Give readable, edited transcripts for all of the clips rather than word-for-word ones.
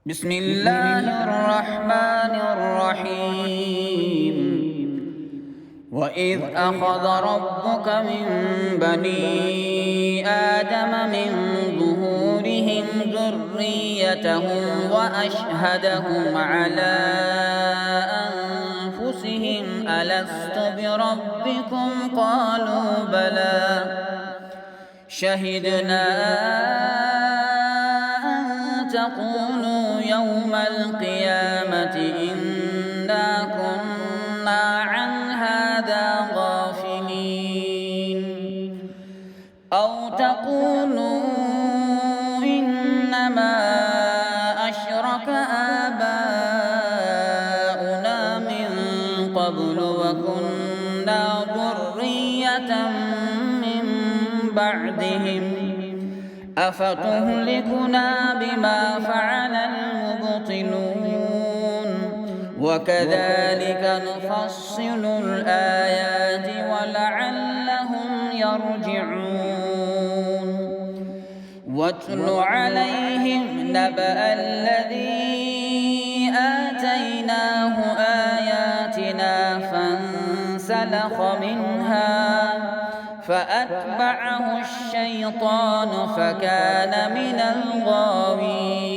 بسم الله الرحمن الرحيم. وإذ أخذ ربك من بني آدم من ظهورهم ذريتهم وأشهدهم على أنفسهم ألست بربكم قالوا بلى شهدنا أن تقولوا يوم القيامة إنا كنا عن هذا غافلين أو تقولوا إنما أشرك آباؤنا من قبل وكنا ذرية من بعدهم أفتهلكنا بما فعل المبطلون وكذلك نفصل الآيات ولعلهم يرجعون واتل عليهم نبأ الذي آتيناه آياتنا فانسلخ منها فأتبعه الشيطان فكان من الغاوين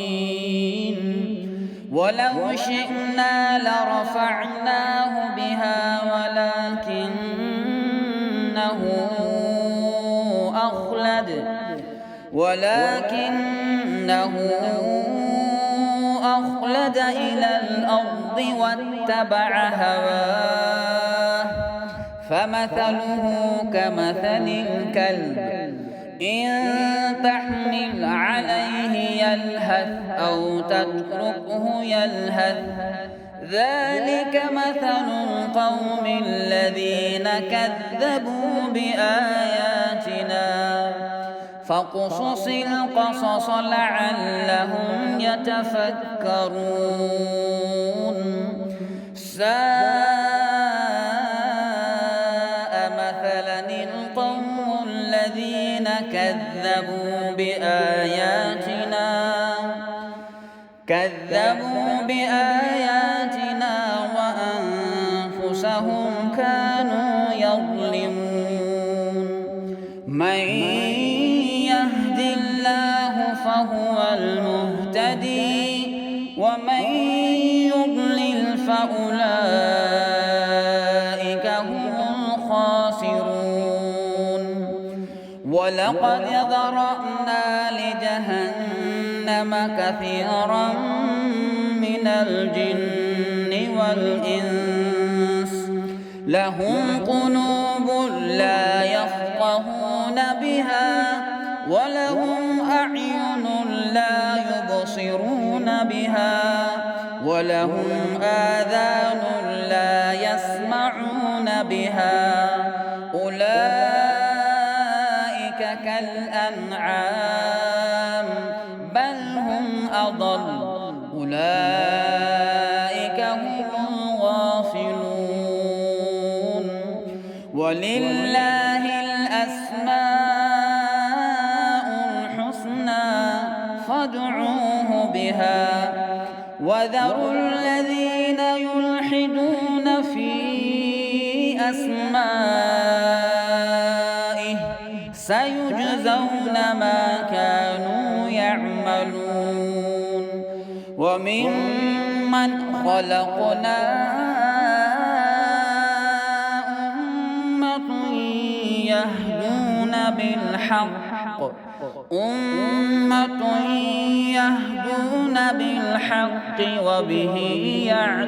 ولو شئنا لرفعناه بها ولكنه أخلد إلى الأرض واتبع هواه فمثله كمثل الكلب إن تحمل عليه يلهث أو تتركه يلهث ذلك مثل القوم الذين كذبوا بآياتنا فاقصص القصص لعلهم يتفكرون ساء مثلا القوم الذين كذبوا بآياتنا وأنفسهم كانوا يظلمون من يهد الله فهو المهتدي ومن يضلل فأولئك هم الخاسرون ولقد ذرأنا لجهنم كثيرا من الجن والإنس لهم قلوب لا يفقهون بها ولهم أعين لا يبصرون بها ولهم آذان لا يسمعون بها أولئك كالأنعام بل هم أضل أولئك هم الغافلون ولله الأسماء الحسنى فادعوه بها وذروا الذين يلحدون في أسمائه سيجزون ما كانوا يعملون وممن خلقنا أمة يهدون بالحق وبه يعملون